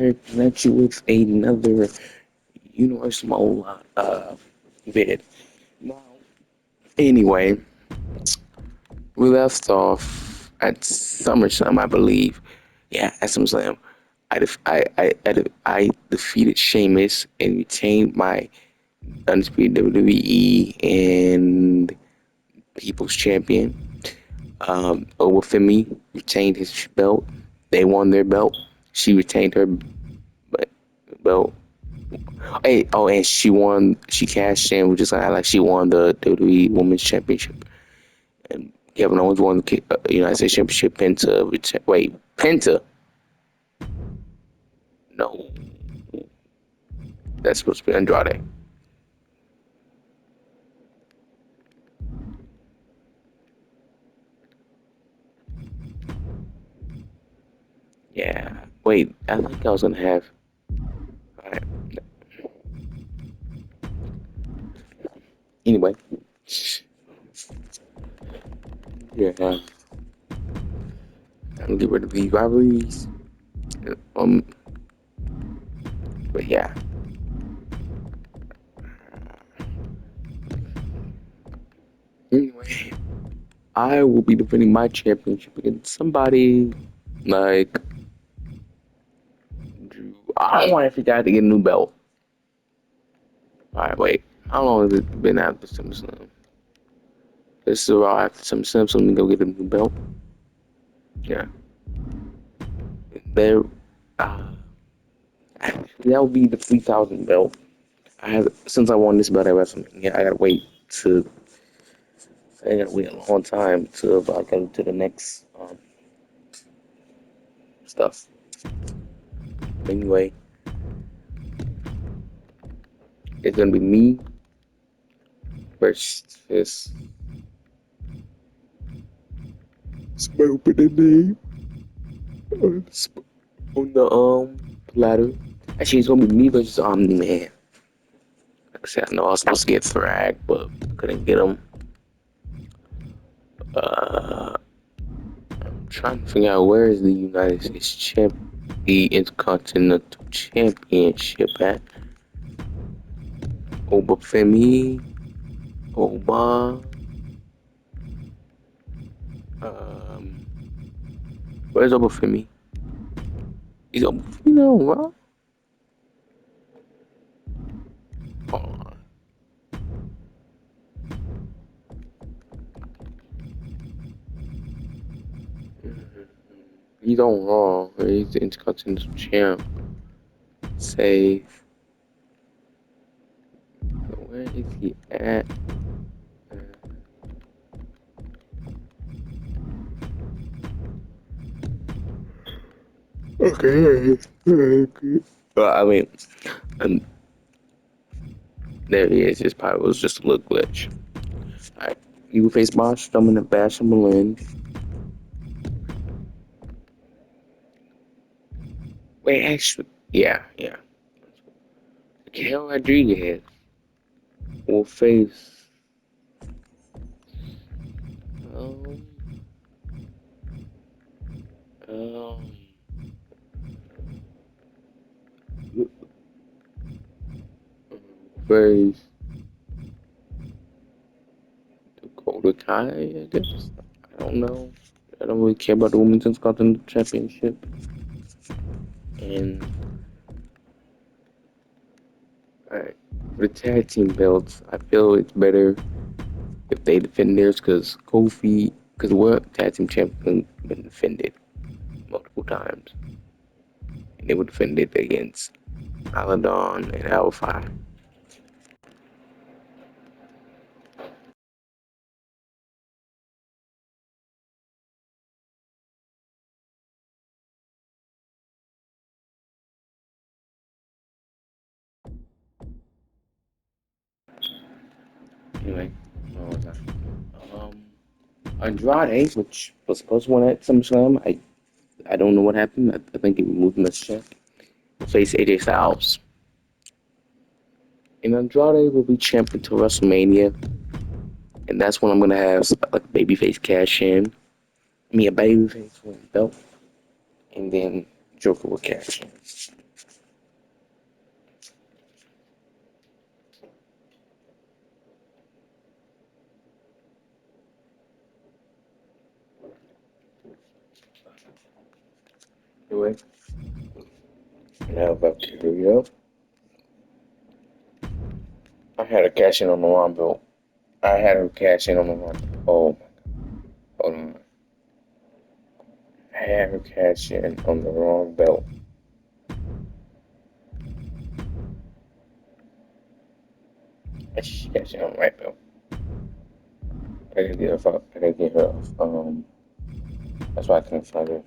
Connect you with another Universal vid. Now, anyway, we left off at SummerSlam, I believe. Yeah, at SummerSlam. I defeated Sheamus and retained my undisputed WWE and People's Champion. Obafemi retained his belt. They won their belt. She retained her belt. Hey, oh, and she won. She cashed in, which is like she won the WWE Women's Championship. And Kevin Owens won the United States Championship. Penta. No, that's supposed to be Andrade. Yeah. Wait, I think I was gonna have. All right. Anyway, yeah. I'm gonna get rid of these rivalries. Um, but yeah. Anyway, I will be defending my championship against somebody like Drew. I want to figure out to get a new belt. All right, wait. How long has it been after SummerSlam? This is all after SummerSlam, so let me go get a new belt. Yeah, there. Uh, that would be the 3,000 belt. I have since I won this belt at WrestleMania. I gotta wait to. I gotta wait a long time to go to the next stuff. Anyway, it's gonna be me versus Smoke the name on the platter. Actually, it's gonna be me versus Omni Man. Like I said, I know I was supposed to get Thrag, but couldn't get him. Uh, I'm trying to figure out where is the United States the Intercontinental Championship at. Obafemi, Oba, um, where's Obafemi? Is Obafemi no, bro? Hold on. He's on Raw. He's the Intercontinental Champ. Save. Where is he at? Okay. I mean, um, there he is. His probably was just a little glitch. Alright. You face Braun Strowman and Bash Berlin. Wait, actually, yeah. Kel Rodriguez will face um um face Dakota Kai, I guess. I don't know. I don't really care about the Women's Intercontinental Championship. And alright, for the tag team belts, I feel it's better if they defend theirs because what tag team champion been defended multiple times, and they were defended against Aladon and Alpha. Anyway, what was that? Um, Andrade, which was supposed to win at SummerSlam, I don't know what happened. I think he removed him as champ. Face AJ Styles. And Andrade will be champ until WrestleMania. And that's when I'm gonna have like babyface cash in. Me a babyface win the belt. And then Joker will cash in. Anyway, now Valkyria. I had a cash in on the wrong belt. I had her cash in on the wrong. Oh, hold on. I had her cash in on the wrong belt. She cashed in on the right belt. I didn't get her. I didn't get her. That's why I couldn't find her.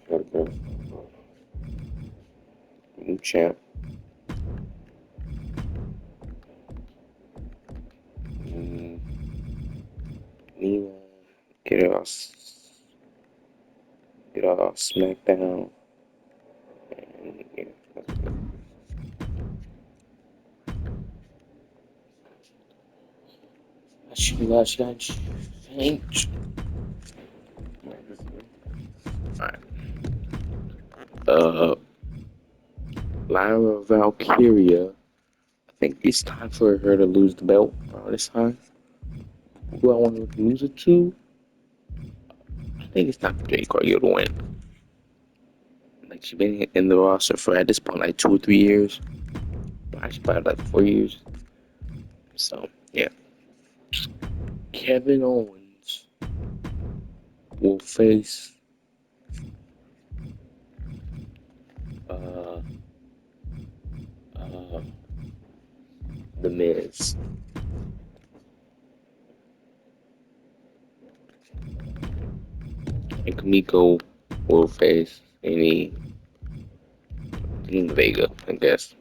New champ. Mm, Nina. Get her off. Get her off SmackDown. And, yeah, she got changed. Alright. Uh, Lyra Valkyria. I think it's time for her to lose the belt this time. Who I want to lose it to? I think it's time for Jade Cargill to win. Like she's been in the roster for at this point like 2 or 3 years. Actually, probably like 4 years. So yeah, Kevin Owens will face uh uh the Miz. And Kamiko will face any Vega, I guess.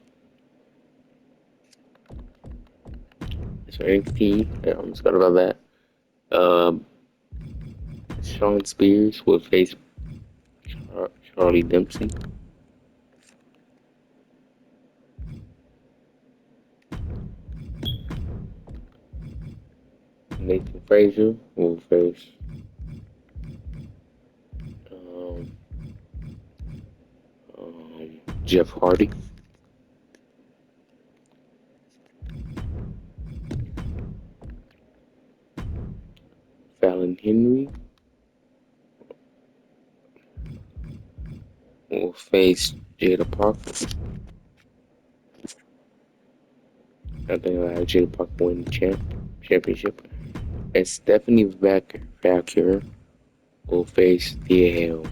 So NXT, yeah, I'm just about that. Um, Sean Spears will face Charlie Dempsey. Nathan Frazier will face um, Jeff Hardy. Fallon Henry will face Jada Parker. I think I'll have Jada Parker win the championship. And Stephanie Valkyrie will face Thea Hale.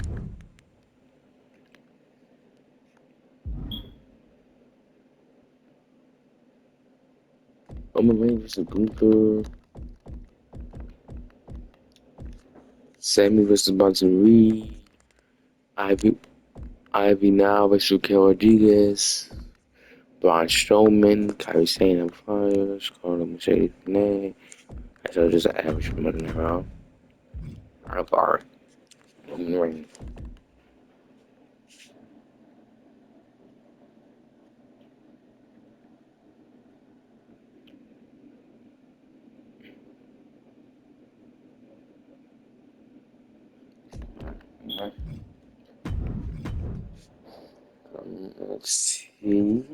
Roman Reigns versus Gunther. Sammy versus Bronson Reed. Ivy now versus Raquel Rodriguez. Braun Strowman, Kyrie Sane on fire, Scarlett Mercedes Renee. So just an average money around. Alright, Roman Reigns. Alright. Let's see.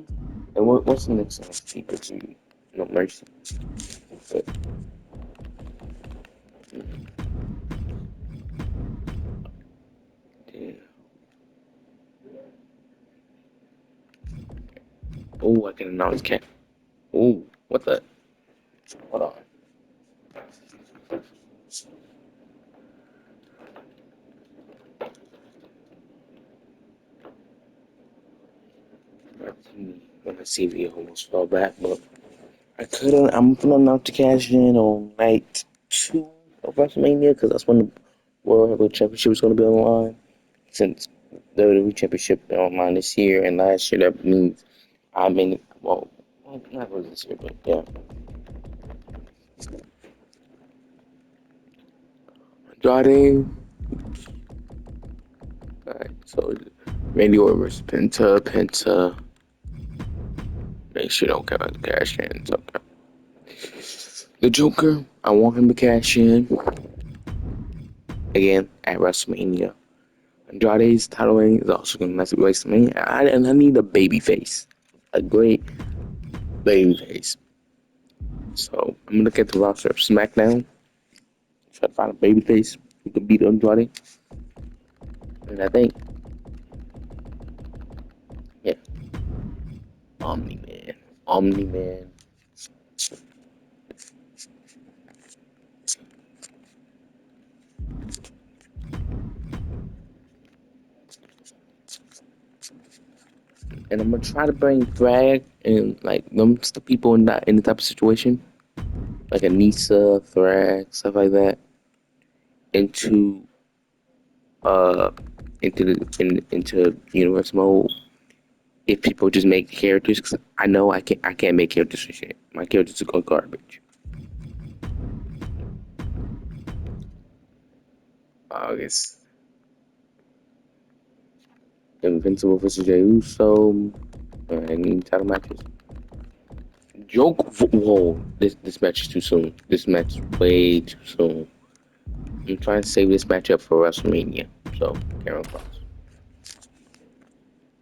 And what's the next NXT? Because no mercy. But, yeah. Oh, I can announce Cat. Oh, what the? Hold on. When I see the almost fell back, but I couldn't. I'm gonna announce the cash in on night 2 of WrestleMania because that's when the World Heavyweight Championship is gonna be on the line. Since the WWE Championship been online this year and last year, that means I'm in. Well, not really this year, but yeah. Andrade. Alright, so Randy Orton versus Penta. Make sure you don't count the cash in. It's okay. The Joker, I want him to cash in again at WrestleMania. Andrade's title reign is also going to mess with WrestleMania. And I need a baby face. A great baby face. So I'm going to look at the roster of SmackDown. Try to find a baby face who can beat Andrade. And I think Omni Man. Omni Man. And I'm gonna try to bring drag and like them the people in the type of situation, like Anissa, Thrag, stuff like that, into uh into universe mode. If people just make characters, because I know I can't make characters for shit. My characters are going garbage. August. Invincible versus Jey Uso. Any title matches. Joke. Whoa. This match is too soon. This match is way too soon. I'm trying to save this match up for WrestleMania. So, Karen Cross.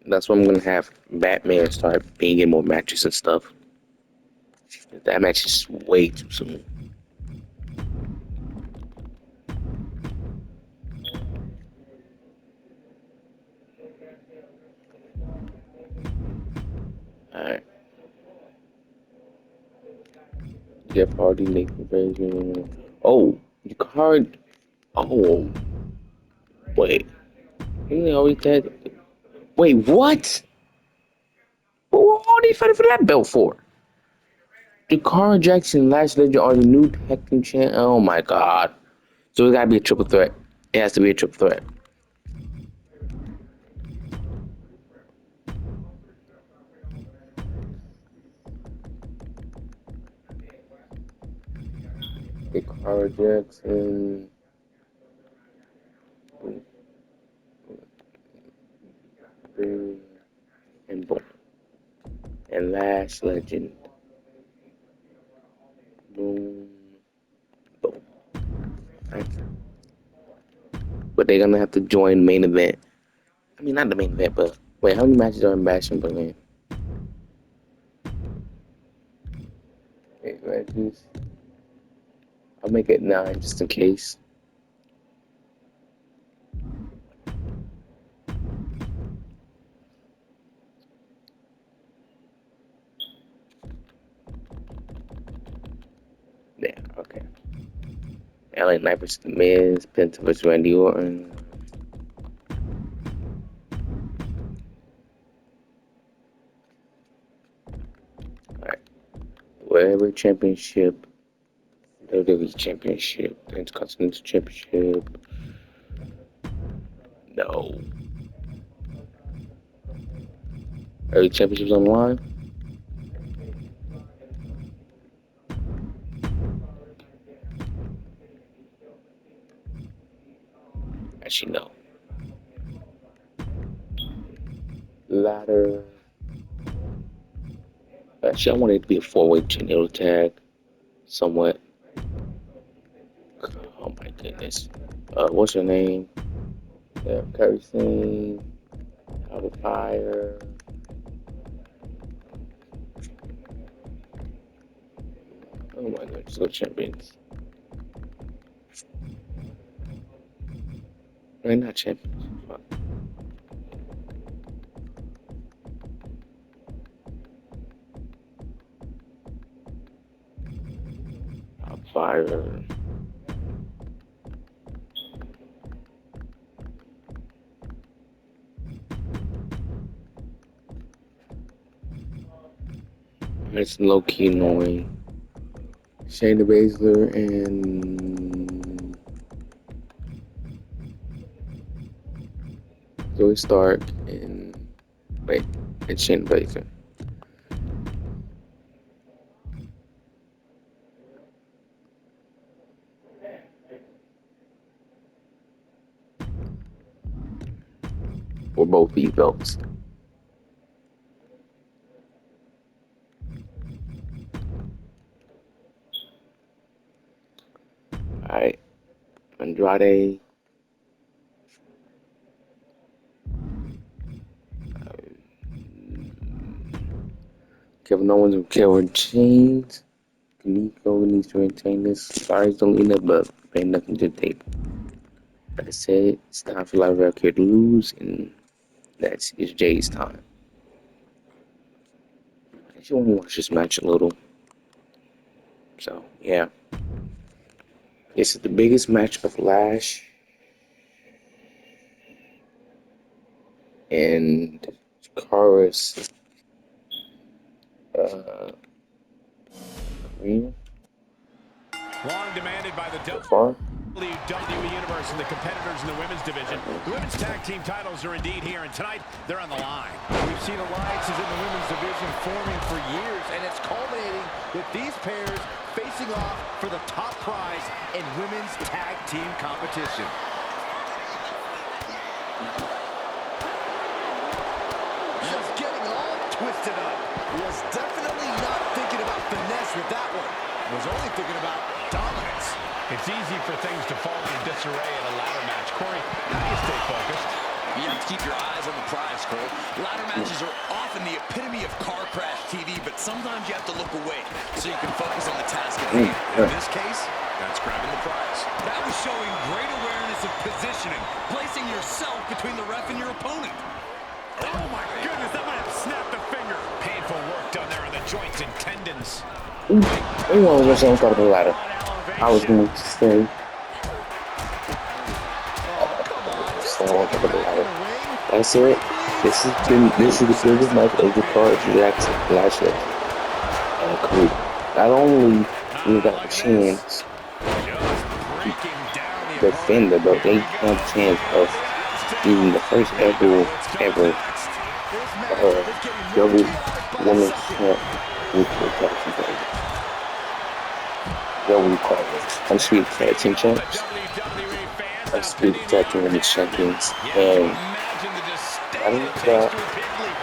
That's why I'm gonna have Batman start being in more matches and stuff. That match is way too soon. Alright. Jeff Hardy, Nathan Frazier. Oh, you card. Oh, wait. Didn't they always had. Wait, what? What are they fighting for that belt for? Jakar Jackson and Lash Legend are the new tag team champ. Oh my god. So it gotta be a triple threat. It has to be a triple threat. Jakar Jackson. And boom. And Lash Legend. Boom. Boom. Right. But they're gonna have to join main event. I mean, not the main event, but wait, how many matches are in Bash and Berlin? 8 matches. I'll make it 9 just in case. Yeah, okay. LA Knight versus The Miz, Penta versus Randy Orton. Alright. Whatever championship, WWE championship, Intercontinental championship. No. Early championships on the line? Actually, no. Ladder. Actually, I want it to be a four-way tornado tag, somewhat. Oh my goodness. What's her name? Yeah, Curry Singh, Out of Fire. Oh my goodness, go champions. They're not champions. Fuck. Out of Fire. It's low key annoying. Shayna Baszler and Zoe Stark and wait, and Shayna Baszler. For both these belts. Alright. Andrade. Kevin Owens and Kevin James. Nico needs to retain this. Sorry, don't lean up, but ain't nothing to take. Like I said, it's time for Live Record to lose, and it's Jay's time. actually want to watch this match a little. So yeah, this is the biggest match of Lash and Chikara's career Long demanded by the so far. WWE Universe and the competitors in the women's division. The women's tag team titles are indeed here, and tonight they're on the line. We've seen alliances in the women's division forming for years, and it's culminating with these pairs facing off for the top prize in women's tag team competition. Just getting all twisted up. Was definitely not thinking about finesse with that one. Was only thinking about dominance. It's easy for things to fall into disarray in a ladder match. Corey, how do you stay focused? You have to keep your eyes on the prize, Cole. Ladder matches are often the epitome of car crash TV, but sometimes you have to look away so you can focus on the task at hand. In this case, that's grabbing the prize. That was showing great awareness of positioning, placing yourself between the ref and your opponent. Oh my goodness, that might have snapped a finger. Painful work done there on the joints and tendons. They want to rush on top of the ladder. I was going to say. So on top of the ladder. That's it. This is the biggest match of the card Jackson Lashley and career. Not only we got the chance to defend the belt, they have a chance of being the first ever double women's champ with the tag team titles. Double card. Undisputed tag team champs. Undisputed tag team women's champions. And I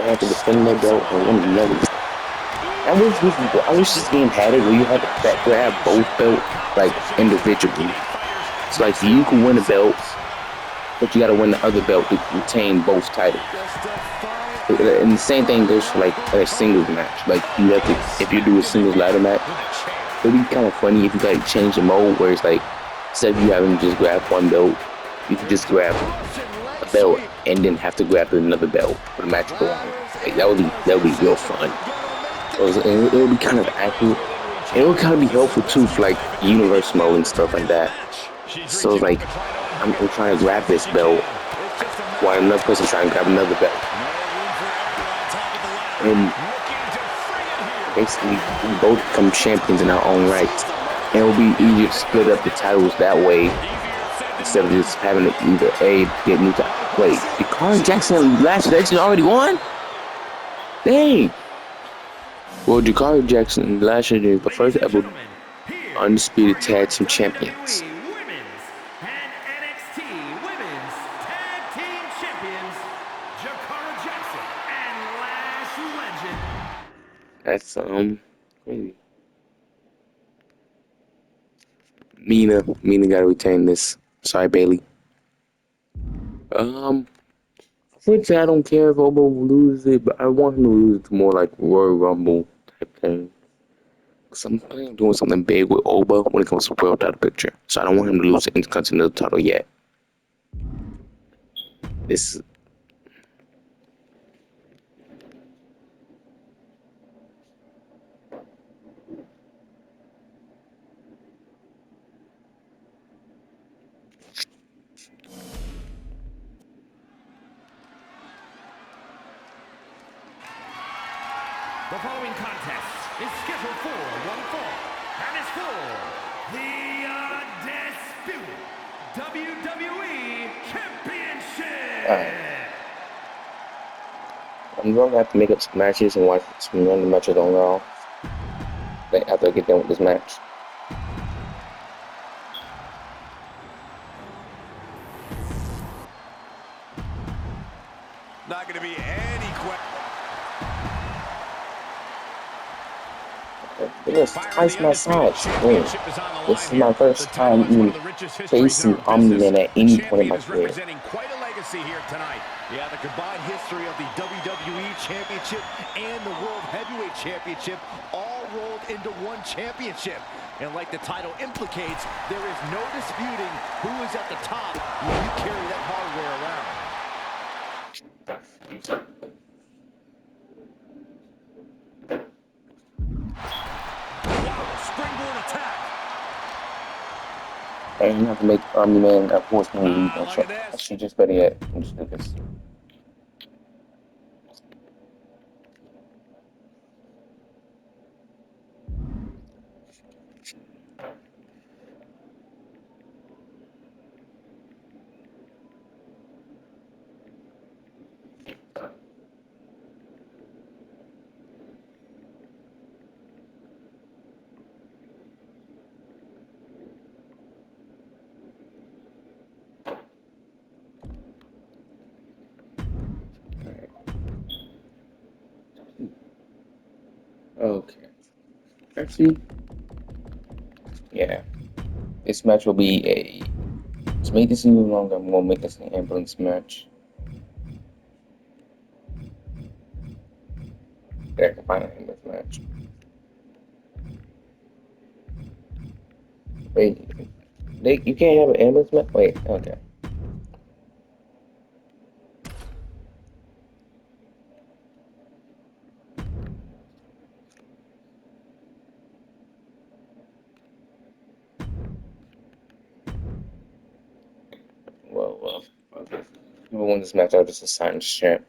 have to defend their belt and win another. I wish this game had it where you had to grab both belts like individually. So like you can win a belt, but you gotta win the other belt to retain both titles. And the same thing goes for like a singles match. Like you have to, if you do a singles ladder match, it'd be kind of funny if you like change the mode where it's like instead of you having to just grab one belt, you can just grab a belt and then have to grab another belt for the match to go on. Like that would be real fun. It would be kind of accurate. It would kind of be helpful too for like universe mode and stuff like that. So like I'm trying to grab this belt while another person trying to grab another belt. And basically we both become champions in our own right. And it will be easier to split up the titles that way instead of just having to either A get new title. Wait, did Carl Jackson and Lashley actually already won? Dang. Well, Jakari Jackson and Lashley are the first ever undisputed tag team champions. That's crazy. Mina gotta retain this. Sorry, Bailey. Which I don't care if Obo loses it, but I want him to lose it to more like Royal Rumble type thing. Cause I'm planning on doing something big with Oba when it comes to world title picture. So I don't want him to lose the Intercontinental title yet. This. The following contest is scheduled for one fall and is for the undisputed WWE Championship. I'm gonna have to make up some matches and watch some random matches on Raw. Like after I get done with this match. Not going to be any question. This twice my size. This is my first time even facing Omni-Man at any point in my career. Quite a legacy here tonight. Yeah, the combined history of the WWE Championship and the World Heavyweight Championship all rolled into one championship. And like the title implicates, there is no disputing who is at the top when you carry that hardware around. springboard attack. Hey, you have to make Army Man a force move. Look at this. She just better yet. I'm just do this. Okay. Actually, yeah. This match will be a. To make this even longer, I'm gonna make this an ambulance match. Yeah, I can find an ambulance match. Wait, you can't have an ambulance match? Wait, okay. Well, okay. Whoever wins this match, I'll just assign champ.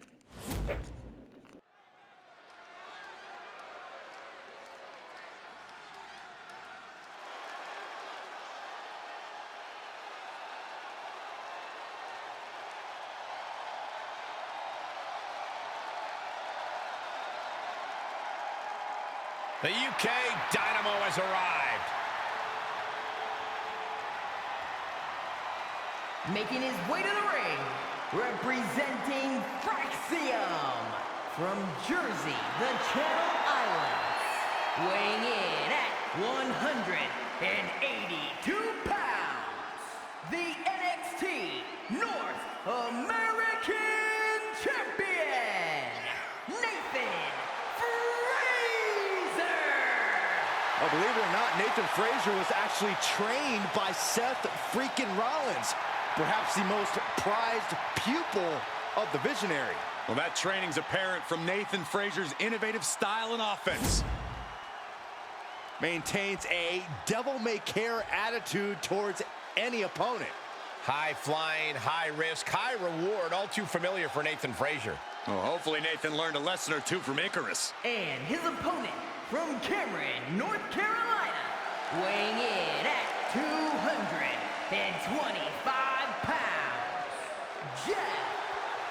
The UK Dynamo has arrived. Making his way to the ring, representing Fraxium from Jersey, the Channel Islands, weighing in at 182 pounds, the NXT North American Champion, Nathan Frazer. Oh, believe it or not, Nathan Frazer was actually trained by Seth freaking Rollins. Perhaps the most prized pupil of the Visionary. Well, that training's apparent from Nathan Frazer's innovative style and offense. Maintains a devil-may-care attitude towards any opponent. High flying, high risk, high reward, all too familiar for Nathan Frazer. Well, hopefully Nathan learned a lesson or two from Icarus. And his opponent from Cameron, North Carolina, weighing in at 225 pounds, Jeff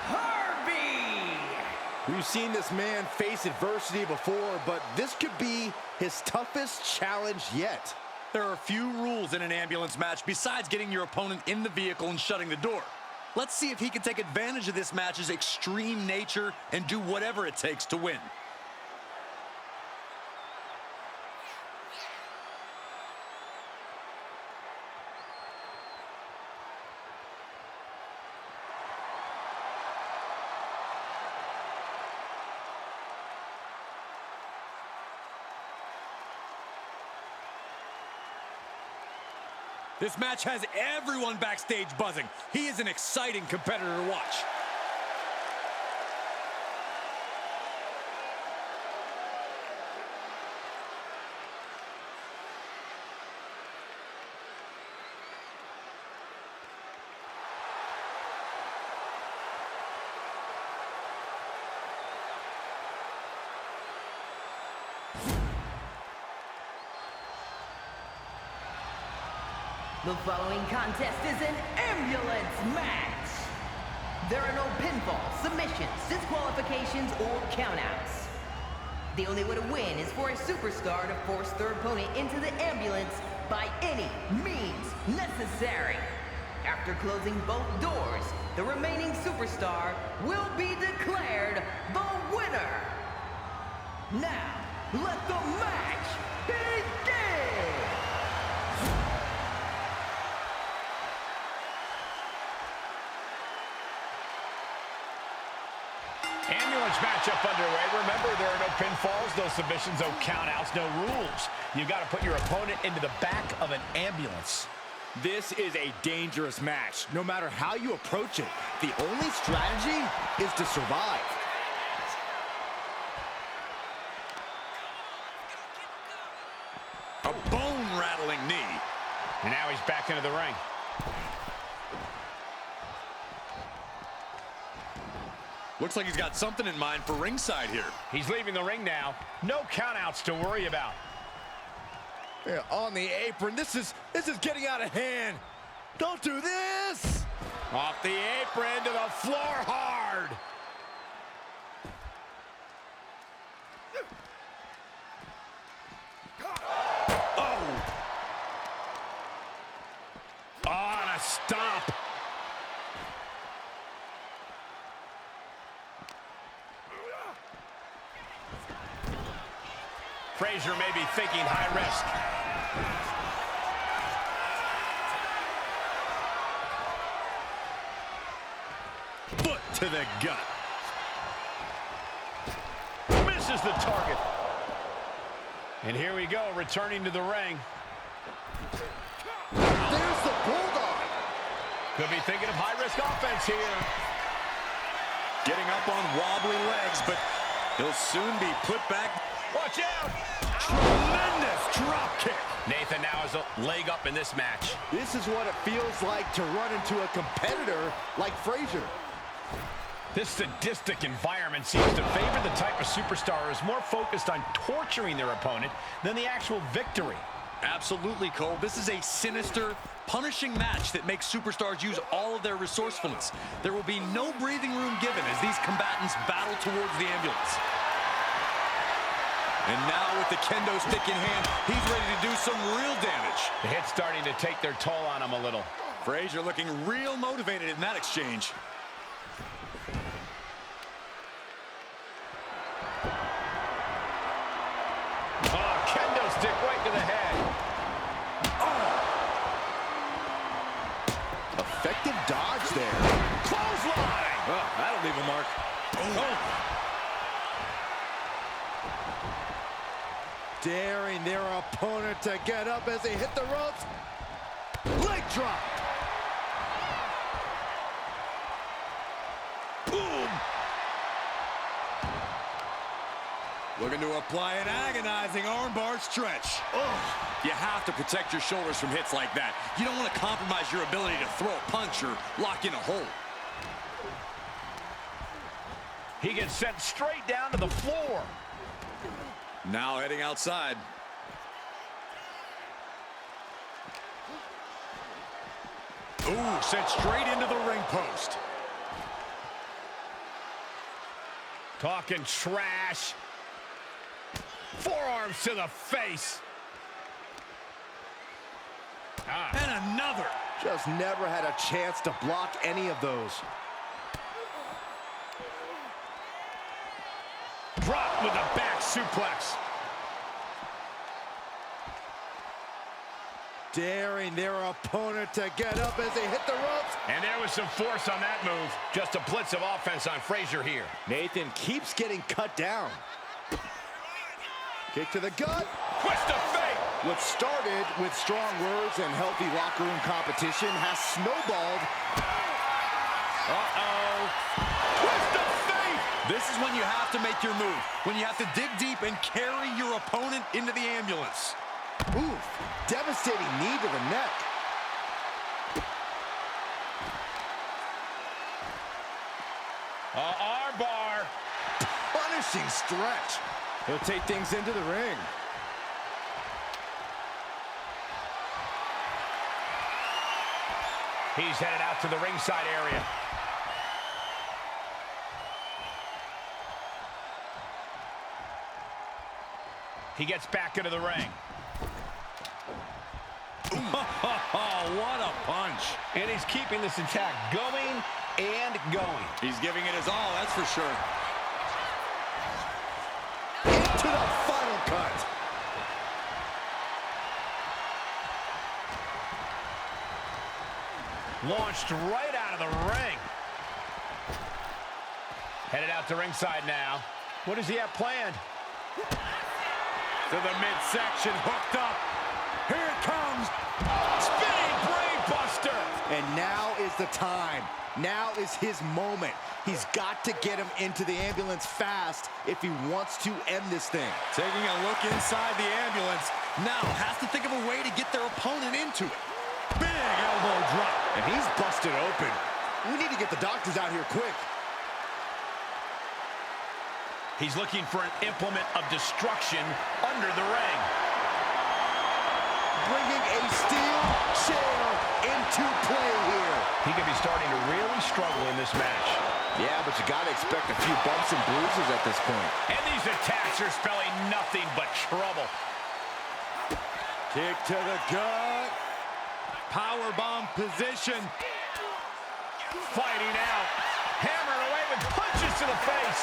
Harvey. We've seen this man face adversity before, but this could be his toughest challenge yet. There are few rules in an ambulance match besides getting your opponent in the vehicle and shutting the door. Let's see if he can take advantage of this match's extreme nature and do whatever it takes to win. This match has everyone backstage buzzing. He is an exciting competitor to watch. The following contest is an ambulance match. There are no pinfalls, submissions, disqualifications, or countouts. The only way to win is for a superstar to force their opponent into the ambulance by any means necessary. After closing both doors, the remaining superstar will be declared the winner. Now, let the match begin! Ambulance matchup underway. Remember, there are no pinfalls, no submissions, no countouts, no rules. You've got to put your opponent into the back of an ambulance. This is a dangerous match. No matter how you approach it, the only strategy is to survive. A knee. And now he's back into the ring. Looks like he's got something in mind for ringside here. He's leaving the ring now. No countouts to worry about. Yeah, on the apron. This is getting out of hand. Don't do this. Off the apron to the floor hard. Oh. On a stomp. Frazier may be thinking high risk. Foot to the gut. Misses the target. And here we go, returning to the ring. There's the bulldog. Could be thinking of high-risk offense here. Getting up on wobbly legs, but he'll soon be put back. Watch out! Tremendous drop kick. Nathan now has a leg up in this match. This is what it feels like to run into a competitor like Frazier. This sadistic environment seems to favor the type of superstar who is more focused on torturing their opponent than the actual victory. Absolutely, Cole. This is a sinister, punishing match that makes superstars use all of their resourcefulness. There will be no breathing room given as these combatants battle towards the ambulance. And now with the kendo stick in hand, he's ready to do some real damage. The hit's starting to take their toll on him a little. Frazier looking real motivated in that exchange. Oh, kendo stick right to the head. Effective dodge there. Clothesline! Oh, that'll leave a mark. Oh. Daring their opponent to get up as they hit the ropes. Leg drop. Boom. Looking to apply an agonizing armbar stretch. Oh, you have to protect your shoulders from hits like that. You don't want to compromise your ability to throw a punch or lock in a hold. He gets sent straight down to the floor. Now heading outside. Ooh, sent straight into the ring post. Talking trash. Forearms to the face. And another. Just never had a chance to block any of those. Drop with a back suplex. Daring their opponent to get up as they hit the ropes. And there was some force on that move. Just a blitz of offense on Frazier here. Nathan keeps getting cut down. Kick to the gut. Twist of fate. What started with strong words and healthy locker room competition has snowballed. Uh-oh. Twist of fate. This is when you have to make your move. When you have to dig deep and carry your opponent into the ambulance. Oof. Devastating knee to the neck. Armbar. Punishing stretch. He'll take things into the ring. He's headed out to the ringside area. He gets back into the ring. Oh, what a punch. And he's keeping this attack going and going. He's giving it his all, that's for sure. Into the final cut. Launched right out of the ring. Headed out to ringside now. What does he have planned? To the midsection, hooked up. Here it comes. Spinning brain buster. buster. And now is the time. Now is his moment. He's got to get him into the ambulance fast if he wants to end this thing. Taking a look inside the ambulance. Now has to think of a way to get their opponent into it. Big elbow drop. And he's busted open. We need to get the doctors out here quick. He's looking for an implement of destruction under the ring. Bringing a steel chair into play here. He could be starting to really struggle in this match. Yeah, but you got to expect a few bumps and bruises at this point. And these attacks are spelling nothing but trouble. Kick to the gut. Powerbomb position. Fighting out. Hammered away with punches to the face.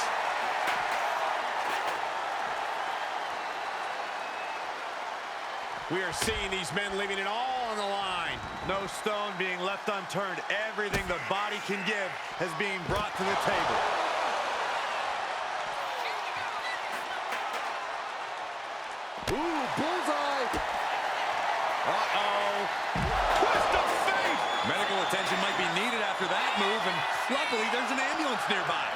We are seeing these men leaving it all on the line. No stone being left unturned. Everything the body can give is being brought to the table. Ooh, bullseye. Uh-oh. Twist of fate. Medical attention might be needed after that move, and luckily there's an ambulance nearby.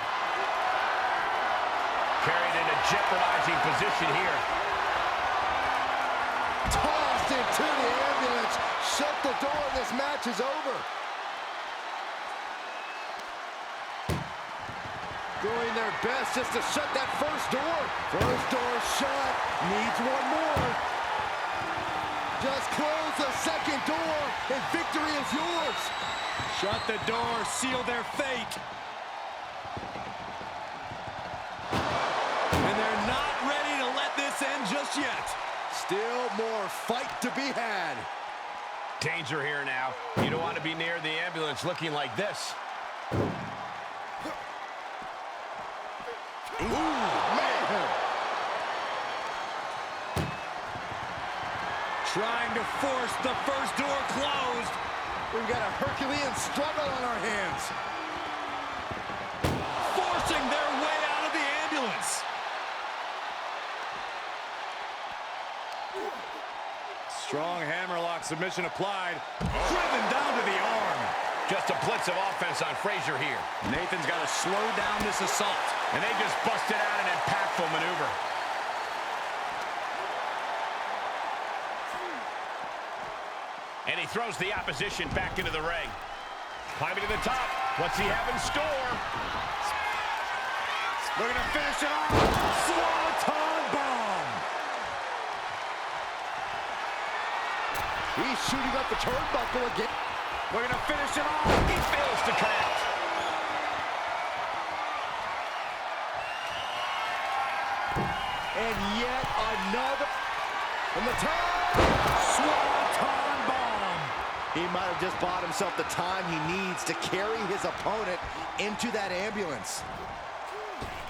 Carried in a jeopardizing position here. Tossed into the ambulance. Shut the door. This match is over. Doing their best just to shut that first door. First door shut. Needs one more. Just close the second door, and victory is yours. Shut the door. Seal their fate. And they're not ready to let this end just yet. Still more fight to be had. Danger here now. You don't want to be near the ambulance looking like this. Ooh, man. Trying to force the first door closed. We've got a Herculean struggle on our hands. Forcing their way out of the ambulance. Strong hammerlock submission applied. Driven down to the arm. Just a blitz of offense on Frazier here. Nathan's got to slow down this assault. And they just busted out an impactful maneuver. And he throws the opposition back into the ring. Climbing to the top. What's he have in store? Looking to finish it off. Swanton bomb. He's shooting up the turnbuckle again. Looking to finish it off. He fails to connect. And yet another. From the top. Swanton bomb. He might have just bought himself the time he needs to carry his opponent into that ambulance.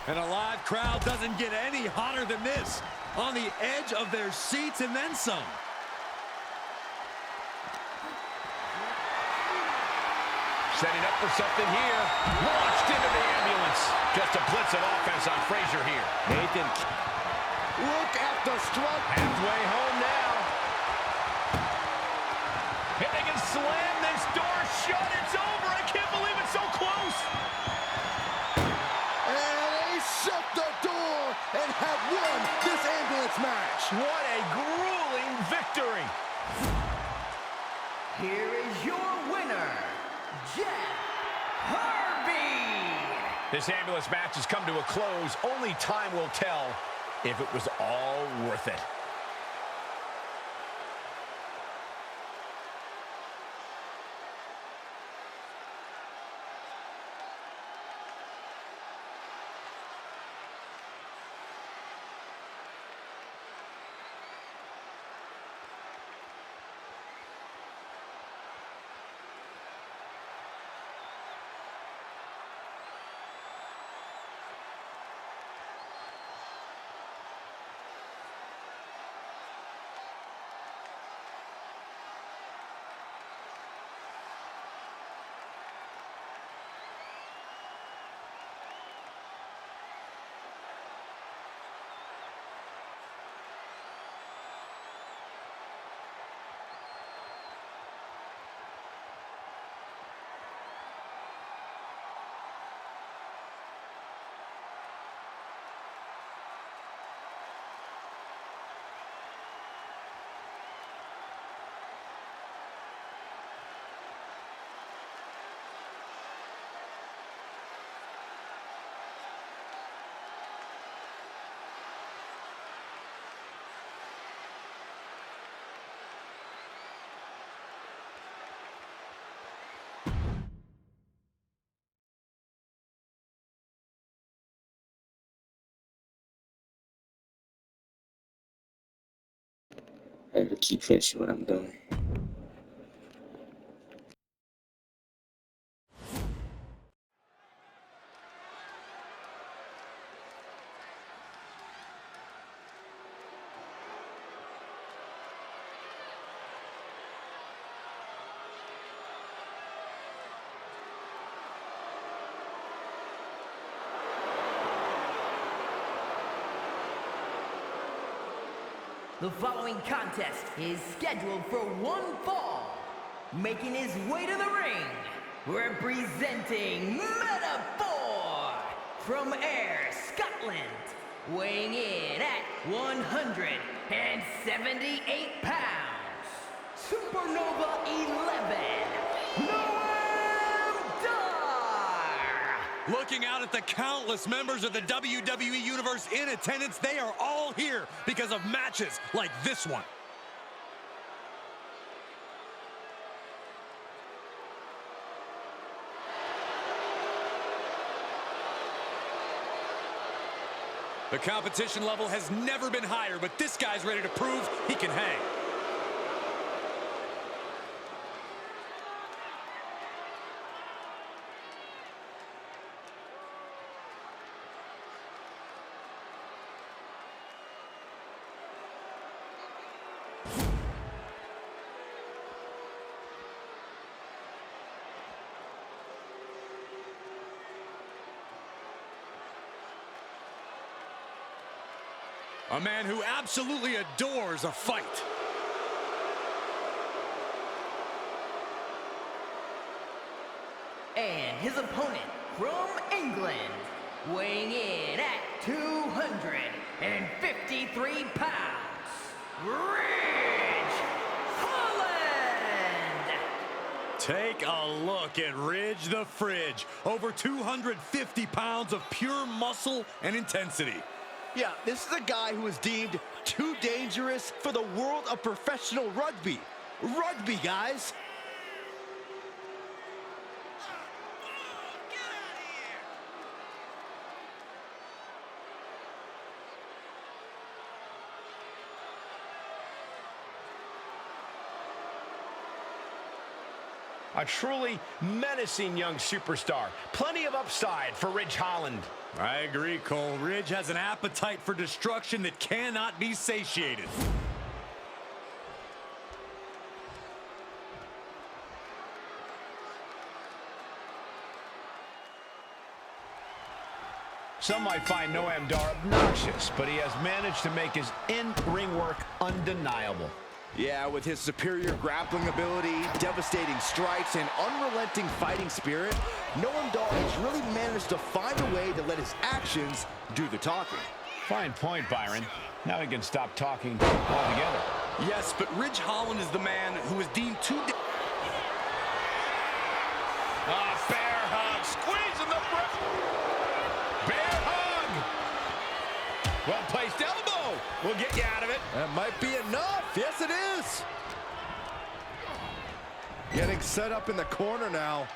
And a live crowd doesn't get any hotter than this. On the edge of their seats and then some. Setting up for something here. Launched into the ambulance. Just a blitz of offense on Frazier here. Nathan, look at the strut. Halfway home now. If they can slam this door shut, it's over. I can't believe it's so close. And they shut the door and have won this ambulance match. What a grueling victory. Here is your winner, Jeff Harvey. This ambulance match has come to a close. Only time will tell if it was all worth it. I have to keep finishing what I'm doing. The following contest is scheduled for one fall. Making his way to the ring, representing Metaphor from Ayr, Scotland, weighing in at 178 pounds, Supernova 11, Noam Dar! Looking out at the countless members of the WWE Universe in attendance, they are all here because of matches like this one. The competition level has never been higher, but this guy's ready to prove he can hang. A man who absolutely adores a fight. And his opponent from England, weighing in at 253 pounds, Ridge Holland! Take a look at Ridge the Fridge. Over 250 pounds of pure muscle and intensity. Yeah, this is a guy who is deemed too dangerous for the world of professional rugby. Rugby, guys. A truly menacing young superstar. Plenty of upside for Ridge Holland. I agree, Cole. Ridge has an appetite for destruction that cannot be satiated. Some might find Noam Dar obnoxious, but he has managed to make his in-ring work undeniable. Yeah, with his superior grappling ability, devastating strikes, and unrelenting fighting spirit, Noam Dar has really managed to find a way to let his actions do the talking. Fine point, Byron. Now he can stop talking altogether. Yes, but Ridge Holland is the man who is deemed too... Bear hug, squeezing the breath. Bear hug. Well-placed elbow. We'll get you out of it. That might be enough. Yes, it is. Getting set up in the corner now.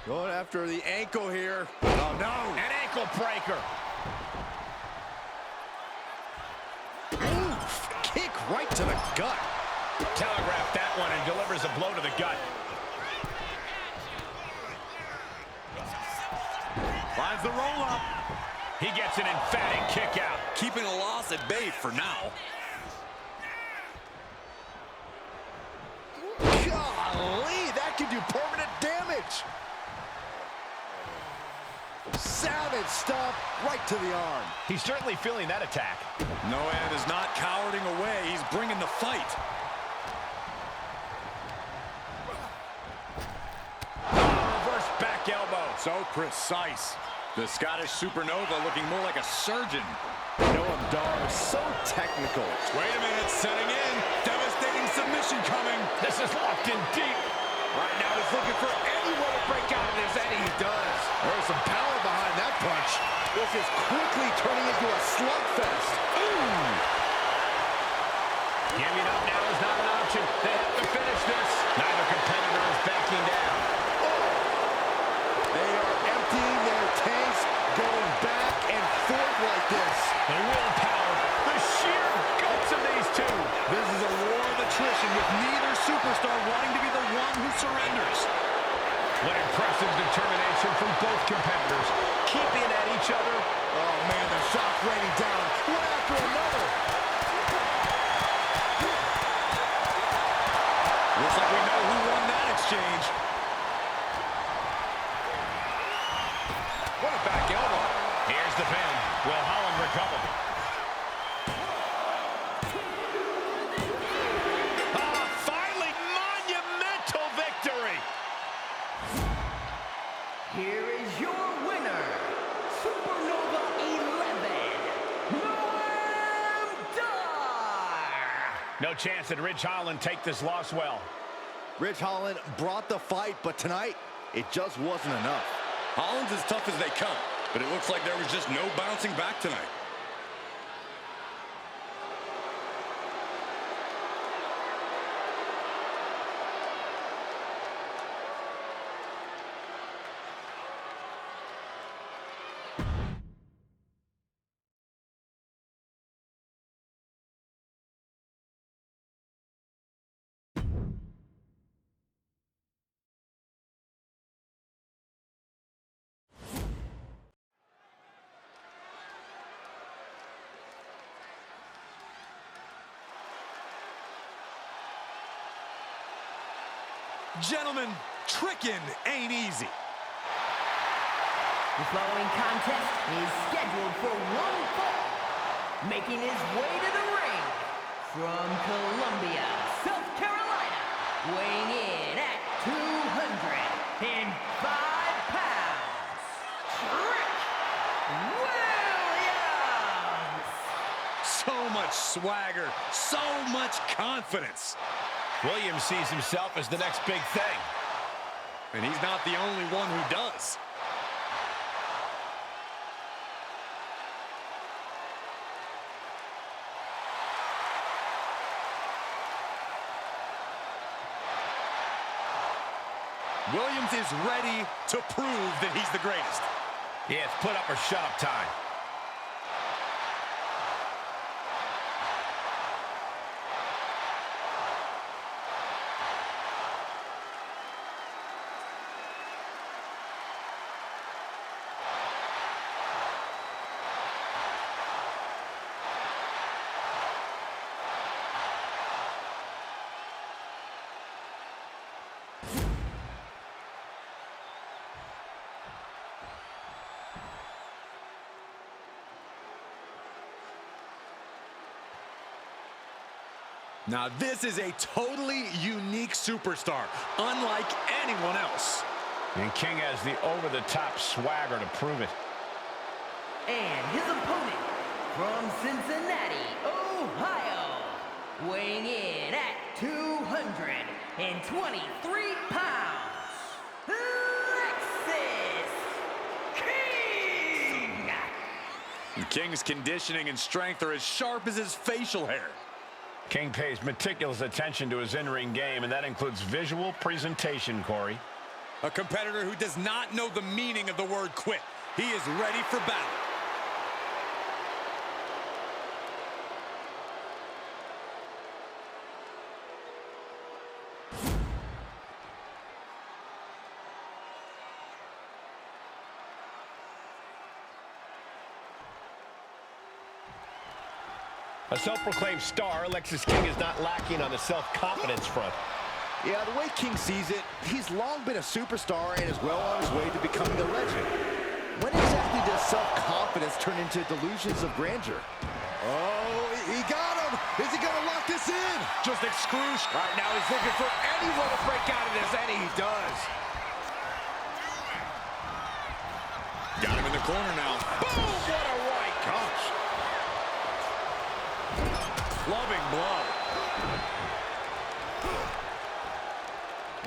Going after the ankle here. Oh, no. An ankle breaker. Oof. Kick right to the gut. Telegraphed that one and delivers a blow to the gut. Finds the roll-up. He gets an emphatic kick out. Keeping a loss at bay for now. Golly, that can do permanent damage. Savage stomp right to the arm. He's certainly feeling that attack. Noam is not cowering away. He's bringing the fight. Reverse back elbow. So precise. The Scottish Supernova looking more like a surgeon. Noam Dar is so technical. Wait a minute, setting in. Devastating submission coming. This is locked in deep. Right now he's looking for any way to break out of this, and he does. There's some power behind that punch. This is quickly turning into a slugfest. Ooh! Giving up now is not an option. They have to finish this. Neither competitor is backing down. They are emptying their tanks, going back and forth like this. They will superstar wanting to be the one who surrenders. What impressive determination from both competitors, keeping at each other. Oh, man, the shots raining down one after another. Looks like we know who won that exchange. What a back elbow. Here's the pin. Will Holland recover? Finally, monumental victory. Here is your winner, Supernova 11, Noam Dar. No chance that Ridge Holland take this loss well. Ridge Holland brought the fight, but tonight, it just wasn't enough. Holland's as tough as they come, but it looks like there was just no bouncing back tonight. Gentlemen, tricking ain't easy. The following contest is scheduled for one fall. Making his way to the ring from Columbia, South Carolina, weighing in at 205 pounds, Trick Williams. So much swagger, so much confidence. Williams sees himself as the next big thing. And he's not the only one who does. Williams is ready to prove that he's the greatest. Yeah, it's put up or shut up time. Now this is a totally unique superstar, unlike anyone else. And King has the over-the-top swagger to prove it. And his opponent from Cincinnati, Ohio, weighing in at 223 pounds, Lexis King. King's conditioning and strength are as sharp as his facial hair. King pays meticulous attention to his in-ring game, and that includes visual presentation, Corey. A competitor who does not know the meaning of the word quit. He is ready for battle. A self-proclaimed star, Alexis King is not lacking on the self-confidence front. Yeah, the way King sees it, he's long been a superstar and is well on his way to becoming a legend. When exactly does self-confidence turn into delusions of grandeur? Oh, he got him! Is he gonna lock this in? Just excruciating. Right now he's looking for anyone to break out of this, and he does. Got him in the corner now. Boom! What a right punch! Loving blow.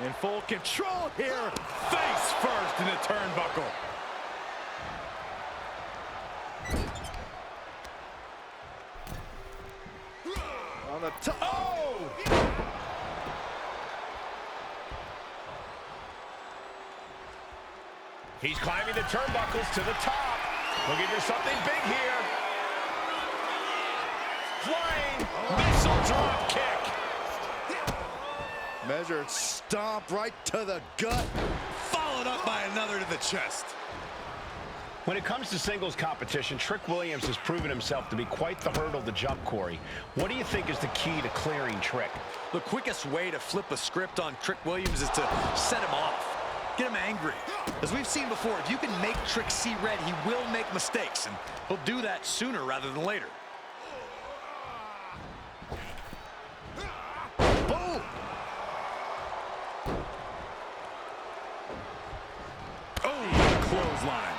In full control here. Face first in the turnbuckle. On the top. Oh! He's climbing the turnbuckles to the top. Looking for something big here. Flying missile drop kick. Measured stomp right to the gut. Followed up by another to the chest. When it comes to singles competition, Trick Williams has proven himself to be quite the hurdle to jump, Corey. What do you think is the key to clearing Trick? The quickest way to flip a script on Trick Williams is to set him off. Get him angry. As we've seen before, if you can make Trick see red, he will make mistakes, and he'll do that sooner rather than later. Boom! Oh, what a clothesline.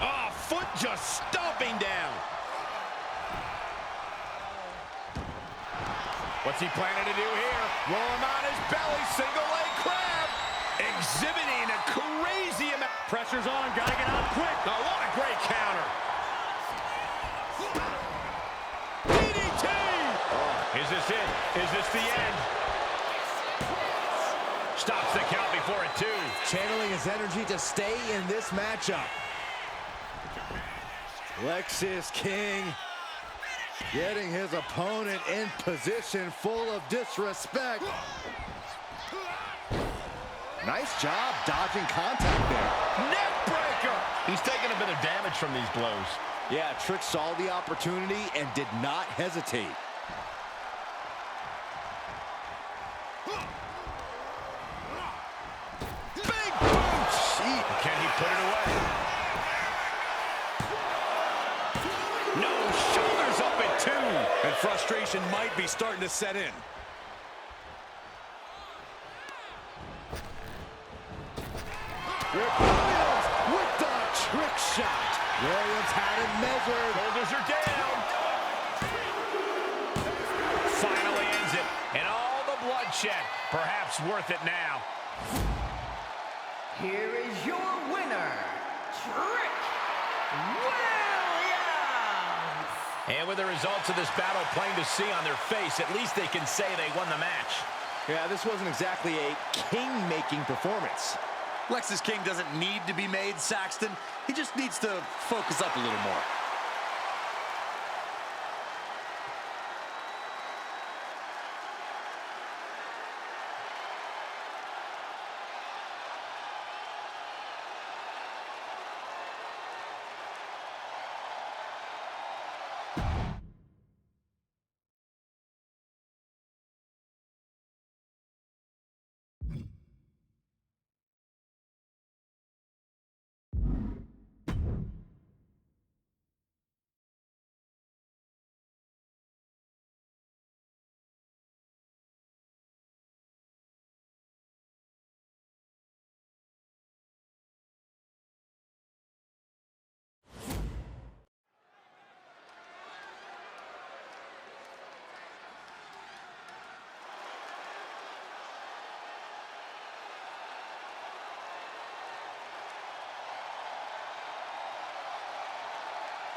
Oh, foot just stomping down. What's he planning to do here? Roll him on his belly, single leg crab. Exhibiting a crazy amount. Pressure's on, gotta get out quick. Oh, what a great counter. DDT! Oh, is this it? Is this the end? Stops the count before a 2. Channeling his energy to stay in this matchup. Lexis King getting his opponent in position full of disrespect. Nice job dodging contact there. Neck breaker! He's taking a bit of damage from these blows. Yeah, Trick saw the opportunity and did not hesitate. Big boot! Can he put it away? No, shoulders up at 2. And frustration might be starting to set in. Rick Williams with the trick shot. Williams had it measured. Shoulders are down. Finally ends it. And all the bloodshed, perhaps worth it now. Here is your winner, Trick Williams! And with the results of this battle plain to see on their face, at least they can say they won the match. Yeah, this wasn't exactly a king-making performance. Lexis King doesn't need to be made Saxton. He just needs to focus up a little more.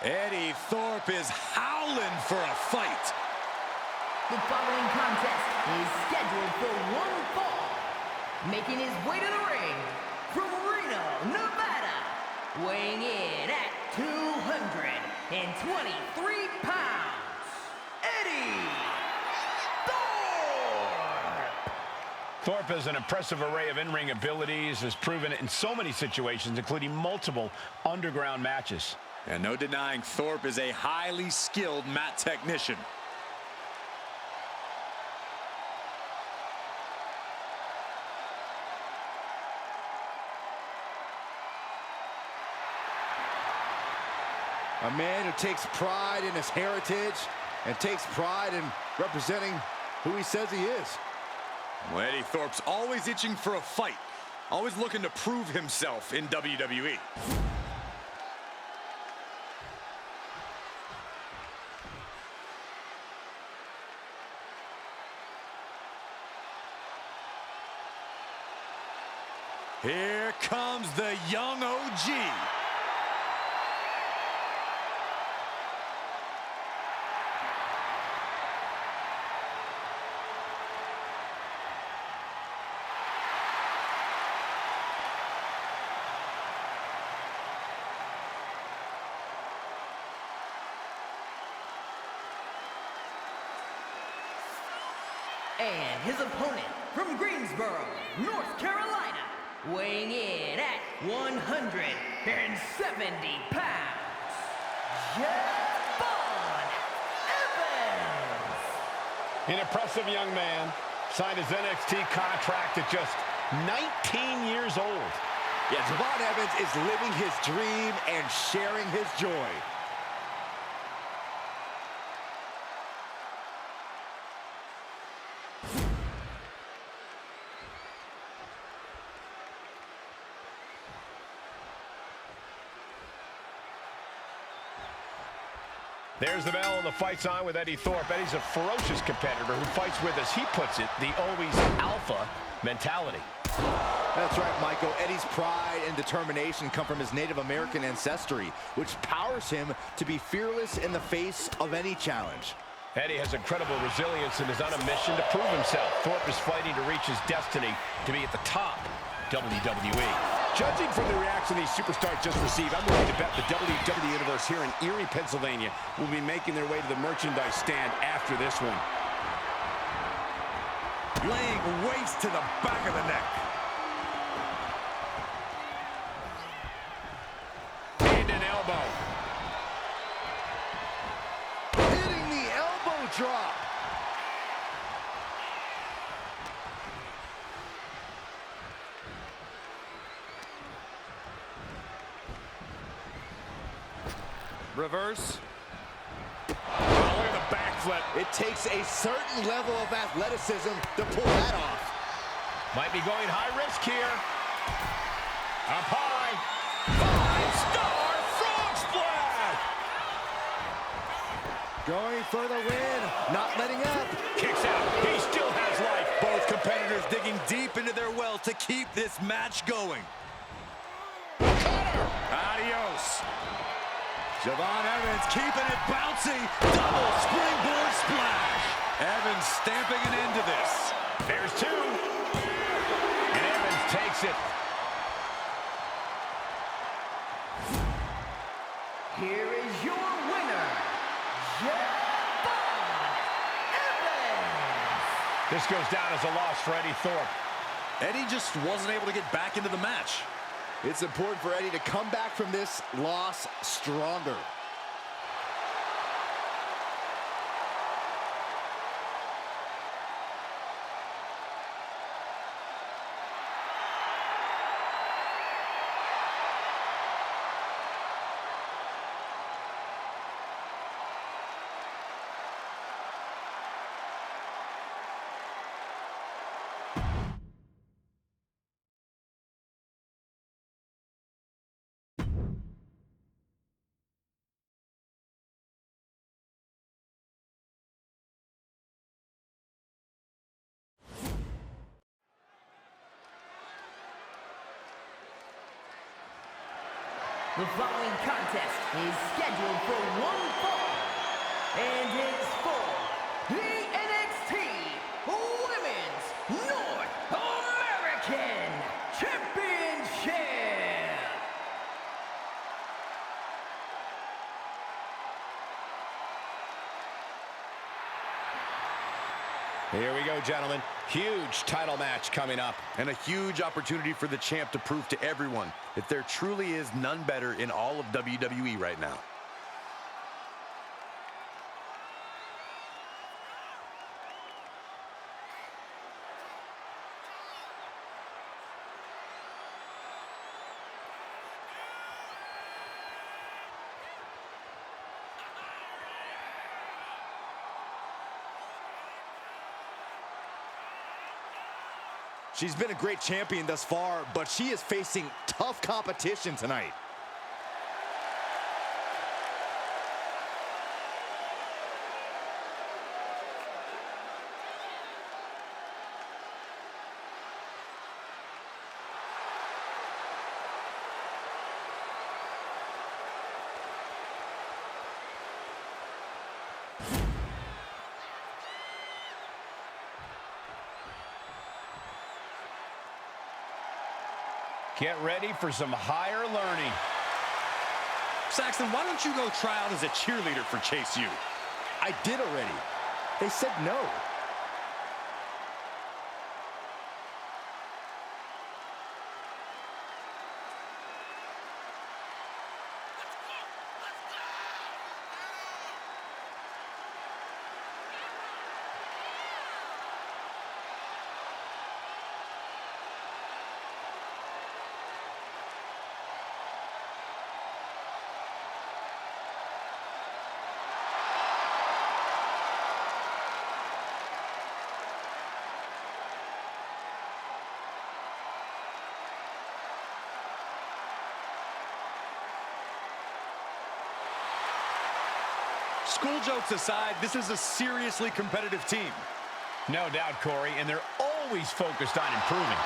Eddie Thorpe is howling for a fight. The following contest is scheduled for one fall. Making his way to the ring from Reno, Nevada, weighing in at 223 pounds, Eddie Thorpe! Thorpe has an impressive array of in-ring abilities, has proven it in so many situations, including multiple underground matches. And no denying Thorpe is a highly skilled mat technician. A man who takes pride in his heritage and takes pride in representing who he says he is. Well, Eddie Thorpe's always itching for a fight, always looking to prove himself in WWE. Here comes the young OG. his opponent from Greensboro, North Carolina, weighing in at 170 pounds, Javon Evans. An impressive young man, signed his NXT contract at just 19 years old. Yeah, Javon Evans is living his dream and sharing his joy. There's the bell, and the fight's on with Eddie Thorpe. Eddie's a ferocious competitor who fights with, as he puts it, the always alpha mentality. That's right, Michael. Eddie's pride and determination come from his Native American ancestry, which powers him to be fearless in the face of any challenge. Eddie has incredible resilience and is on a mission to prove himself. Thorpe is fighting to reach his destiny to be at the top WWE. Judging from the reaction these superstars just received, I'm willing to bet the WWE Universe here in Erie, Pennsylvania will be making their way to the merchandise stand after this one. Laying waste to the back of the neck. And an elbow. Hitting the elbow drop. Reverse. Oh, look at the backflip. It takes a certain level of athleticism to pull that off. Might be going high risk here. Up high. 5-star frog splash. Going for the win, not letting up. Kicks out. He still has life. Both competitors digging deep into their well to keep this match going. Adios. Javon Evans keeping it bouncy. Double springboard splash. Evans stamping an end to this. There's two. And Evans takes it. Here is your winner, Javon Evans. This goes down as a loss for Eddie Thorpe. Eddie just wasn't able to get back into the match. It's important for Eddie to come back from this loss stronger. The following contest is scheduled for one fall, and it's for the NXT Women's North American Championship. Here we go, gentlemen. Huge title match coming up. And a huge opportunity for the champ to prove to everyone that there truly is none better in all of WWE right now. She's been a great champion thus far, but she is facing tough competition tonight. Get ready for some higher learning. Saxton, why don't you go try out as a cheerleader for Chase U? I did already. They said no. School jokes aside, this is a seriously competitive team. No doubt, Corey, and they're always focused on improving.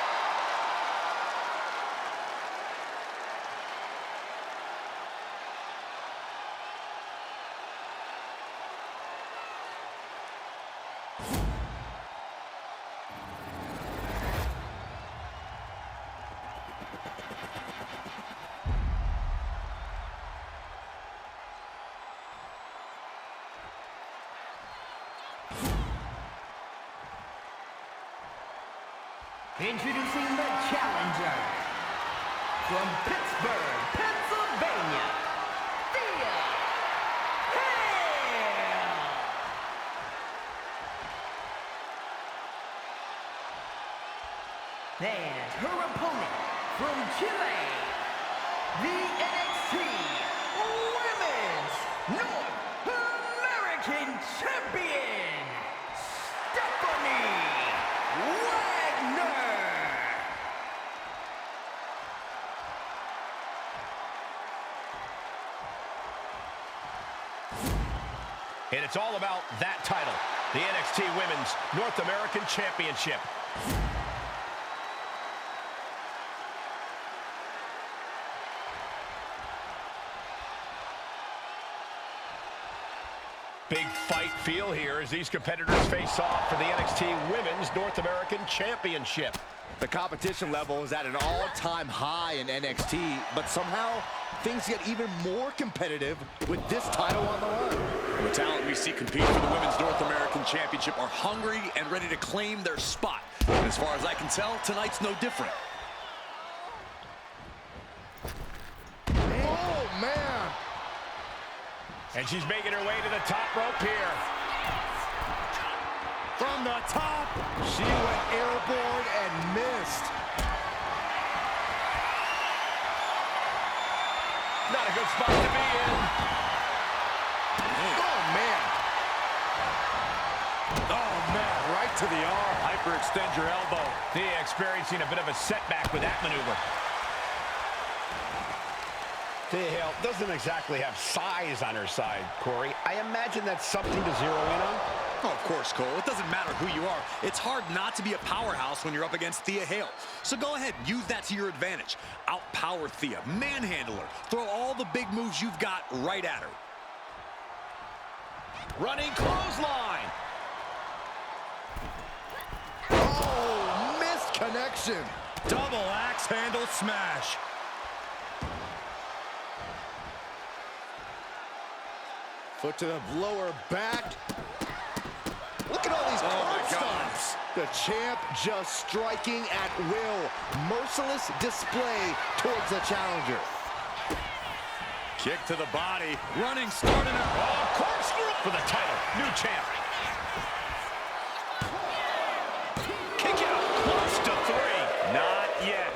Introducing the challenger from Pittsburgh, Pennsylvania, Thea Hale. And her opponent from Chile, the NXT Women's North American Champion, Stephanie Wagner. And it's all about that title, the NXT Women's North American Championship. Big fight feel here as these competitors face off for the NXT Women's North American Championship. The competition level is at an all-time high in NXT, but somehow things get even more competitive with this title on the line. The talent we see compete for the Women's North American Championship are hungry and ready to claim their spot. And as far as I can tell, tonight's no different. Oh, man! And she's making her way to the top rope here. From the top, she went airborne and missed. Not a good spot to be in. Oh, man. Oh, man, right to the arm. Hyperextend your elbow. Thea experiencing a bit of a setback with that maneuver. Thea Hale doesn't exactly have size on her side, Corey. I imagine that's something to zero in on. Oh, of course, Cole. It doesn't matter who you are. It's hard not to be a powerhouse when you're up against Thea Hale. So go ahead, use that to your advantage. Outpower Thea, manhandle her. Throw all the big moves you've got right at her. Running clothesline. Oh, missed connection. Double axe handle smash. Foot to the lower back. Look at all these curb stomps. The champ just striking at will. Merciless display towards the challenger. Kick to the body. Running, starting her. Oh, corkscrew for the title. New champ. Kick out. Close to 3. Not yet.